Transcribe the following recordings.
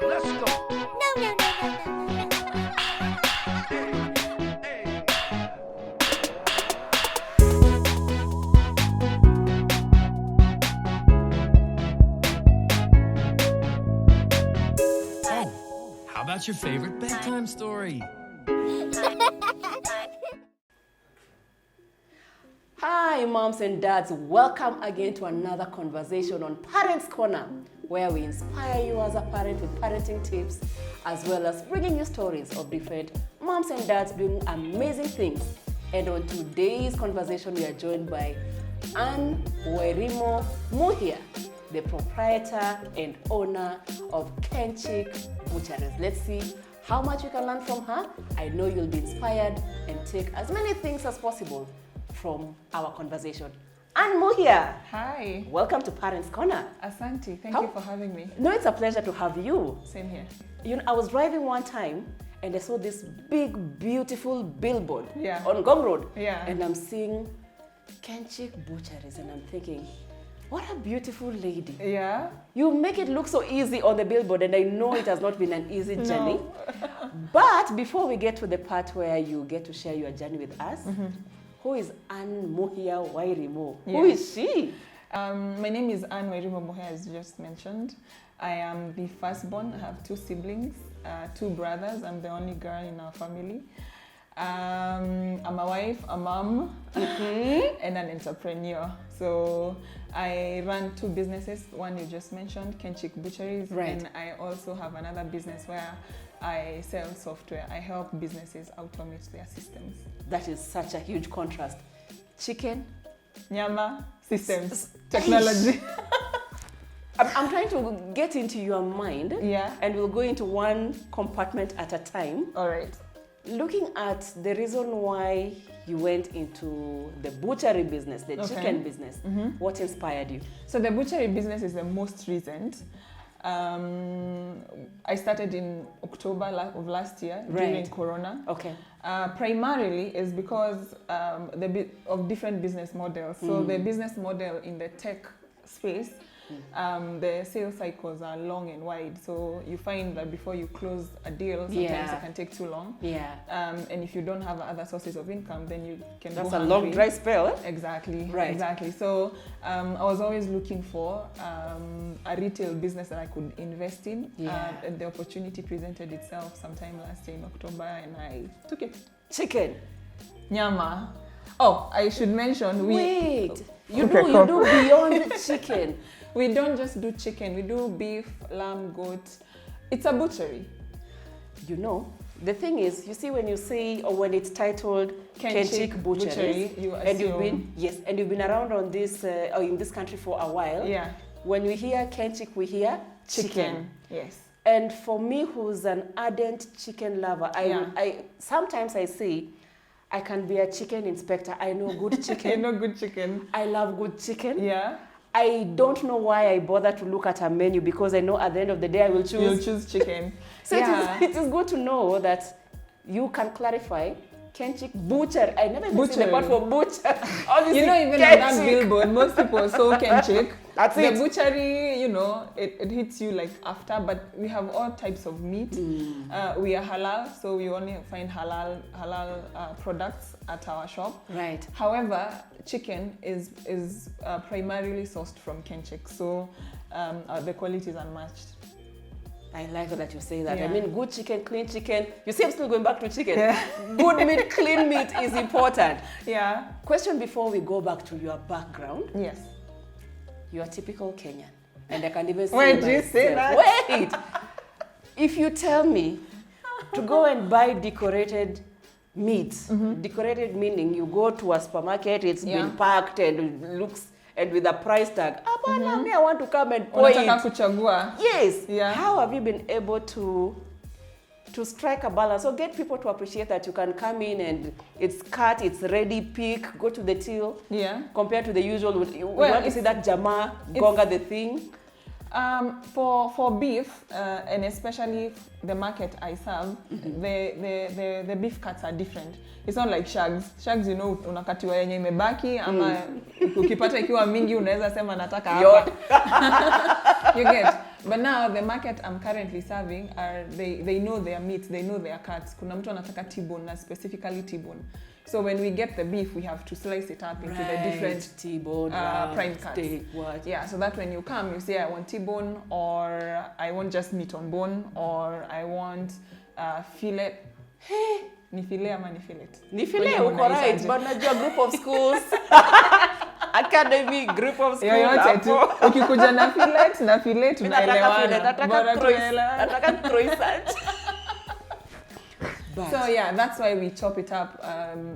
Let's go. No. How about your favorite bedtime story? Hi moms and dads, welcome again to another conversation on Parents Corner, where we inspire you as a parent with parenting tips, as well as bringing you stories of different moms and dads doing amazing things. And on today's conversation, we are joined by Anne Wairimo Muhia, the proprietor and owner of Kenchik Butcheries. Let's see how much you can learn from her. I know you'll be inspired and take as many things as possible from our conversation. Anne Muhia. Hi. Welcome to Parents Corner. Asante, thank you for having me. No, it's a pleasure to have you. Same here. You know, I was driving one time and I saw this big, beautiful billboard on Gong Road. Yeah. And I'm seeing Kenchik Butcheries and I'm thinking, what a beautiful lady. Yeah. You make it look so easy on the billboard, and I know it has not been an easy journey. But before we get to the part where you get to share your journey with us, who is Anne Muhia Wairimo? Yeah. Who is she? My name is Anne Wairimo Muhia, as you just mentioned. I am the firstborn. I have two siblings, two brothers. I'm the only girl in our family. I'm a wife, a mom, and an entrepreneur. So I run two businesses. One you just mentioned, Kenchik Butcheries, and I also have another business where I sell software. I help businesses automate their systems. That is such a huge contrast. Chicken, Nyama, systems, technology. I'm trying to get into your mind, and we'll go into one compartment at a time. All right. Looking at the reason why you went into the butchery business, the chicken business, what inspired you? So the butchery business is the most recent. I started in October of last year during Corona. Okay. Primarily is because of different business models. So the business model in the tech space, the sales cycles are long and wide. So you find that before you close a deal, sometimes it can take too long. Yeah. And if you don't have other sources of income, then you can That's go a hungry. long dry spell. Exactly. Right. Exactly. So I was always looking for a retail business that I could invest in. And the opportunity presented itself sometime last year in October, and I took it. Chicken. Nyama. Oh, I should mention you do beyond chicken. We don't just do chicken. We do beef, lamb, goat. It's a butchery. You know, the thing is, you see, when you say, or when it's titled Kenchik Butchery, and you've been around on this or in this country for a while. Yeah. When we hear Kenchik, we hear chicken. Yes. And for me, who's an ardent chicken lover, I sometimes I say, I can be a chicken inspector. I know good chicken. I know good chicken. I love good chicken. Yeah. I don't know why I bother to look at a menu, because I know at the end of the day I will choose. You'll choose chicken. So it is good to know that you can clarify Kenchik Butcher. I never even see the part for butcher. You know, even on that billboard, most people saw Kenchik. That's the it. Butchery, you know, it hits you like after, but we have all types of meat. We are halal, so we only find halal products at our shop. Right. However, chicken is primarily sourced from Kenchik, so the quality is unmatched. I like that you say that. Yeah. I mean, good chicken, clean chicken. You see, I'm still going back to chicken. Yeah. Good meat, clean meat is important. Yeah. Question before we go back to your background. Yes. You are typical Kenyan. And I can even say Wait, do you say that? Wait! If you tell me to go and buy decorated meats, decorated meaning you go to a supermarket, it's been packed and it looks, and with a price tag. Me, I want to come and point. Yes. Yeah. How have you been able to strike a balance or get people to appreciate that you can come in and it's cut, it's ready, pick, go to the till? Yeah. Compared to the usual, you want to see that jama, gonga the thing? For beef, and especially the market I serve, the beef cuts are different. It's not like shags. Shags, you know, unakatiwa yenye imebaki ama ukipata ikiwa mingi unaweza sema nataka hapa. Yote. You get. But now the market I'm currently serving are they know their meat, they know their cuts. Kuna mtu anataka T-bone, na specifically T-bone. So when we get the beef, we have to slice it up into the different T-bone, prime cuts. steak, what? Yeah, so that when you come, you say I want T-bone, or I want just meat on bone, or I want fillet. Hey, ni fillet ama ni fillet? Ni fillet, uko right, but najua group of schools. Academy, group of schools. Yoyote tu. Ukikuja na fillet tunaelewana. Nataka croissant. So yeah, that's why we chop it up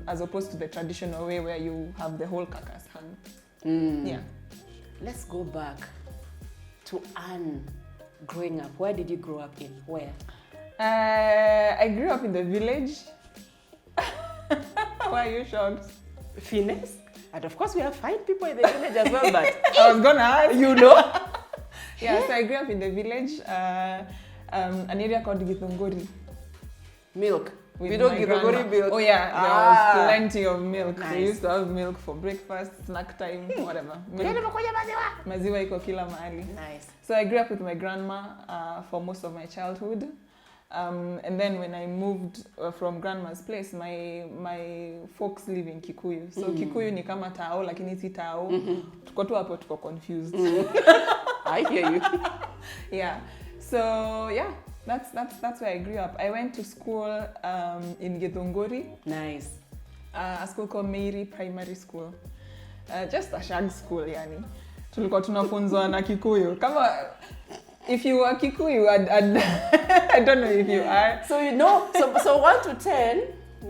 as opposed to the traditional way where you have the whole carcass hung. Yeah. Let's go back to Anne growing up. Where did you grow up in? Where? I grew up in the village. Why are you shocked? Finesse? And of course we have fine people in the village as well, but I was gonna ask. You know? Yeah, so I grew up in the village, an area called Githunguri. Milk. We don't give Githunguri milk. Oh yeah, there was plenty of milk. Nice. We used to have milk for breakfast, snack time, whatever. Maziwa iko kila mahali. Nice. So I grew up with my grandma for most of my childhood. And then when I moved from grandma's place, my folks live in Kikuyu. So Kikuyu ni kama Tao, lakini si Tao. Tuko tu hapo tuko confused. I hear you. Yeah. So yeah, that's where I grew up. I went to school in Githunguri. Nice. A school called Meiri Primary School. Just a shag school, yani. Tulikuwa tunafunzwa na Kikuyu. Kama if you are Kikuyu, I don't know if you are. So you know, so 1 to 10,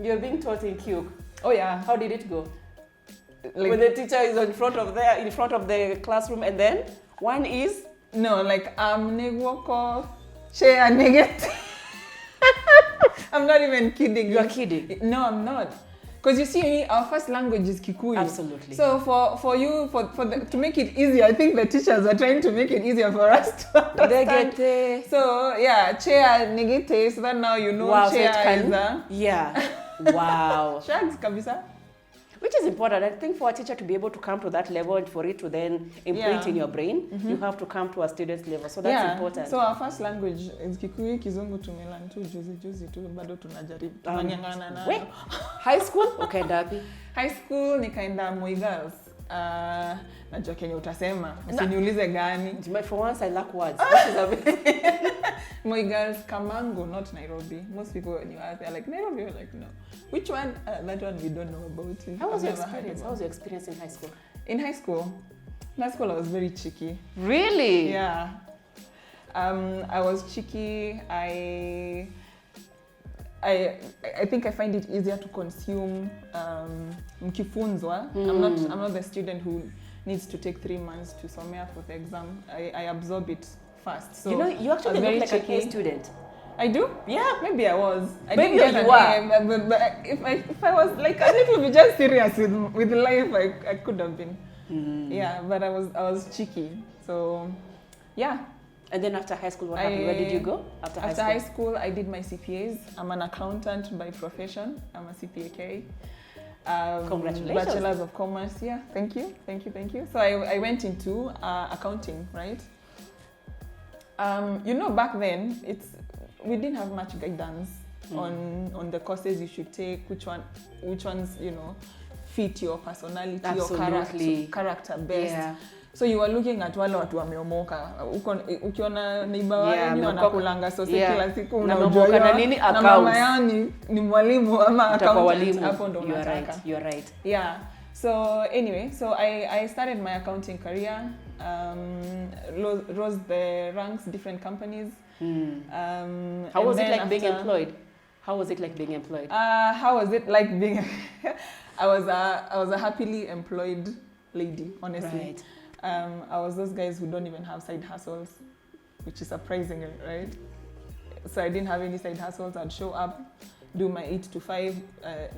you're being taught in Kyuk. Oh yeah. How did it go? Like, when the teacher is in front of the classroom, and then one is no, like negwoko share negate. I'm not even kidding. You're kidding. No, I'm not. Because you see, our first language is Kikuyu. Absolutely. So to make it easier, I think the teachers are trying to make it easier for us to understand. So yeah, chair negate, so that now you know chair is a... Yeah. Wow. Shags kabisa. Which is important. I think for a teacher to be able to come to that level and for it to then imprint in your brain, you have to come to a student's level. So that's important. So our first language is Kikuyu, Kizungu tumelan tu juzi tu bado tunajaribu. Tunanyang'ana nayo. High school? Ukaenda wapi? High school nikaenda Moi Girls. Najua Kenya utasema. Usiniulize gani. For once I lack words. What is amazing? Moi Girls, Kamango, not Nairobi. Most people when you ask, they're like, Nairobi? You're like, no. Which one? That one we don't know about it. How was your experience? How was your experience in high school? In high school I was very cheeky. Really? Yeah. I was cheeky. I think I find it easier to consume mkifunzwa. I'm not the student who needs to take 3 months to somewhere for the exam. I absorb it fast. So you know, you actually look like a A student. I do? Yeah. Maybe I was. I Maybe didn't get you an A, but if I was like a little bit just serious with life, I could have been. Yeah, but I was cheeky. So, yeah. And then after high school, what happened? Where did you go? After high school, I did my CPAs. I'm an accountant by profession. I'm a CPAK. Congratulations. Bachelor's of Commerce. Yeah, thank you. So I went into accounting, right? You know, back then, we didn't have much guidance on the courses you should take, which ones, you know, fit your personality, Absolutely. your character best. Yeah. So you were looking at wale watu wameomoka. Ukiona neighbor wenu anakulanga sose kila siku unajua na nini accounts. Na mama yao ni mwalimu ama accountant. Hapo ndo unataka. You're right. Yeah. So anyway, so I started my accounting career. Rose the ranks, different companies. How was it like being employed? How was it like being employed? How was it like being? I was a happily employed lady, honestly. Right. I was those guys who don't even have side hustles, which is surprising, right? So I didn't have any side hustles. I'd show up, do my 8 to 5,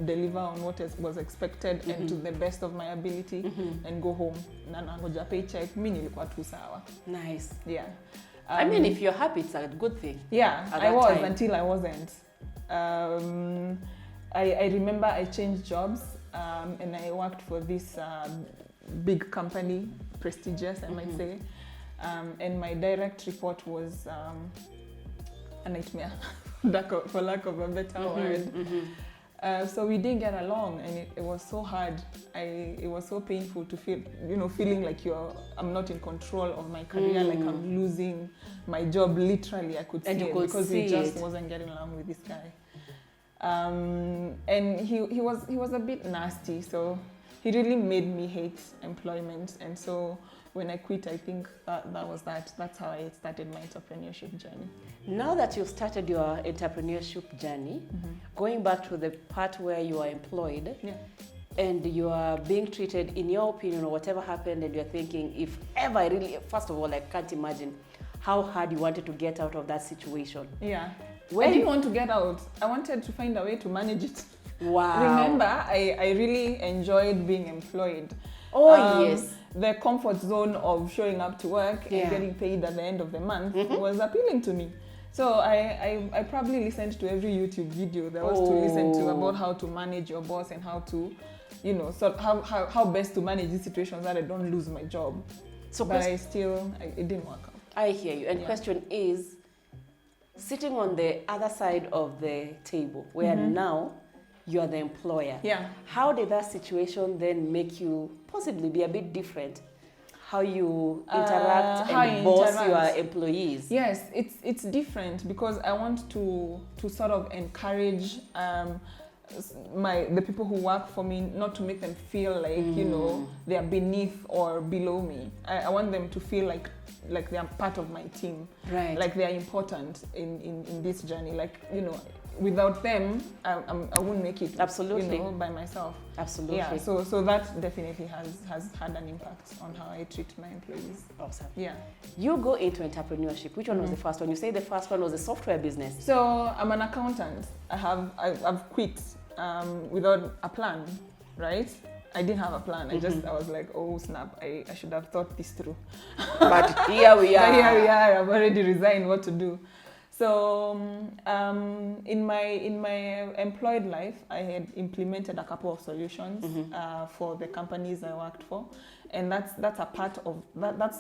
deliver on what was expected and to the best of my ability, and go home. Na nangoja paycheck. Mimi nilikuwa tu sawa. Nice. Yeah. I mean, if you're happy, it's a good thing. Yeah, I was until I wasn't. I remember I changed jobs and I worked for this big company, prestigious, I might say. And my direct report was a nightmare, for lack of a better word. So we didn't get along, and it was so hard. It was so painful to feel, feeling like I'm not in control of my career, like I'm losing my job. Literally, I could see it because we just wasn't getting along with this guy. And he was a bit nasty, so he really made me hate employment. And so when I quit, I think that was that. That's how I started my entrepreneurship journey. Now that you've started your entrepreneurship journey, going back to the part where you are employed, and you are being treated, in your opinion, or whatever happened, and you're thinking, if ever I really, first of all, I can't imagine how hard you wanted to get out of that situation. Yeah. I didn't want to get out. I wanted to find a way to manage it. Wow. Remember, I really enjoyed being employed. Oh, yes. The comfort zone of showing up to work and getting paid at the end of the month was appealing to me. So I probably listened to every YouTube video there was to listen to about how to manage your boss and how to, how best to manage these situations that I don't lose my job. So but it didn't work out. I hear you. And question is, sitting on the other side of the table, where now you are the employer. Yeah. How did that situation then make you possibly be a bit different? How you interact and boss your employees? Yes, it's different because I want to sort of encourage the people who work for me, not to make them feel like they are beneath or below me. I want them to feel like they are part of my team, right? Like they are important in this journey. Like without them, I wouldn't make it. Absolutely. By myself. Absolutely. Yeah. So that definitely has had an impact on how I treat my employees. Awesome. Yeah. You go into entrepreneurship. Which one was the first one? You say the first one was a software business. So I'm an accountant. I've quit without a plan, right? I didn't have a plan. I was like, oh snap, I should have thought this through. But here we are. I've already resigned what to do. So in my employed life, I had implemented a couple of solutions for the companies I worked for, and that's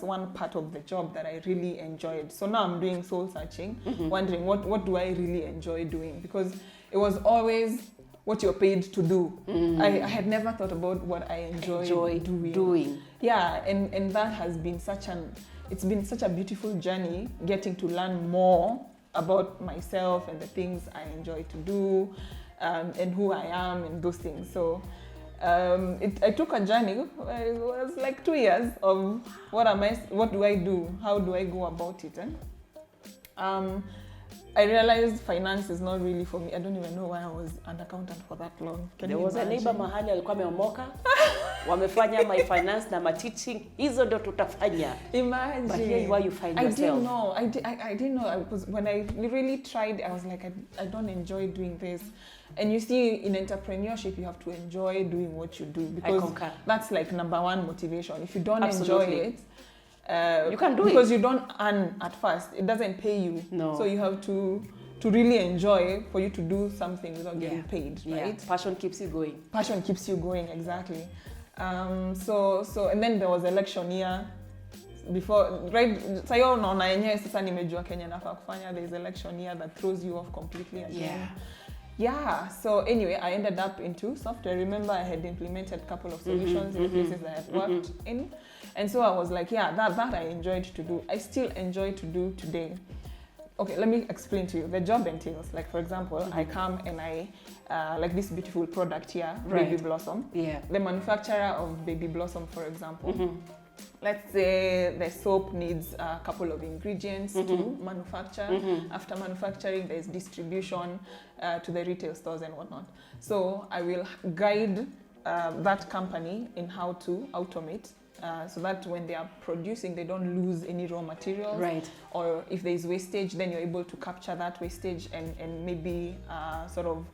one part of the job that I really enjoyed. So now I'm doing soul searching, wondering what do I really enjoy doing, because it was always what you're paid to do. I had never thought about what I enjoy doing. Yeah, and that has been it's been such a beautiful journey, getting to learn more about myself and the things I enjoy to do, and who I am and those things. So I took a journey. It was like 2 years of what do I do? How do I go about it? I realized finance is not really for me. I don't even know why I was an accountant for that long. There was a neighbor mahali alikuwa ameomoka. Wamefanya my finance na my teaching. Hizo ndo tutafanya. Imagine. But here you are, you find yourself. I didn't know. When I really tried, I was like, I don't enjoy doing this. And you see, in entrepreneurship, you have to enjoy doing what you do, because that's like number one motivation. If you don't enjoy it, you can do it because you don't earn at first. It doesn't pay you. No. So you have to really enjoy for you to do something without getting paid, right? Yeah. Passion keeps you going. Passion keeps you going, exactly. So and then there was election year before, right? So you know, sasa nimejua Kenya nafaa kufanya. There's election year that throws you off completely again. Yeah. So anyway, I ended up into software. Remember, I had implemented a couple of solutions in the places I had worked in. And so I was like, that I enjoyed to do. I still enjoy to do today. Okay, let me explain to you. The job entails, like for example, I come and I, like this beautiful product here, Baby Blossom. Yeah. The manufacturer of Baby Blossom, for example, let's say the soap needs a couple of ingredients to manufacture. After manufacturing, there's distribution to the retail stores and whatnot. So I will guide that company in how to automate, so that when they are producing, they don't lose any raw materials. Right. Or if there is wastage, then you're able to capture that wastage and maybe sort of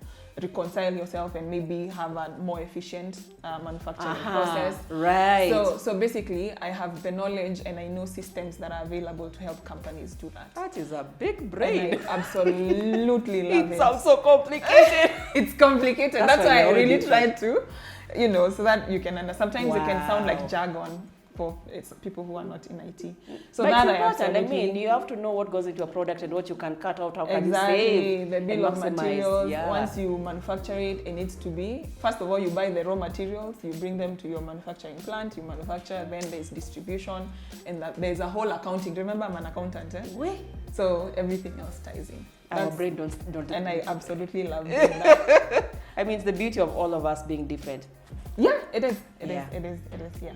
reconcile yourself and maybe have a more efficient manufacturing process. Right. So basically, I have the knowledge and I know systems that are available to help companies do that. That is a big brain. And I absolutely love it. It sounds so complicated. It's complicated. That's why I really tried to. you know, so that you can understand. Sometimes it can sound like Wow. jargon for it's people who are not in IT. So But that it's I important. I absolutely... mean, you have to know what goes into a product and what you can cut out, how can Exactly, you save the bill and of maximize. materials. Yeah. Once you manufacture it, it needs to be, first of all, you buy the raw materials, you bring them to your manufacturing plant, you manufacture, then there's distribution, and there's a whole accounting. Remember, I'm an accountant, eh? Wait. So everything else ties in. Our brain don't. And I absolutely love doing that. I mean, it's the beauty of all of us being different. Yeah, it is. It Yeah. is, yeah.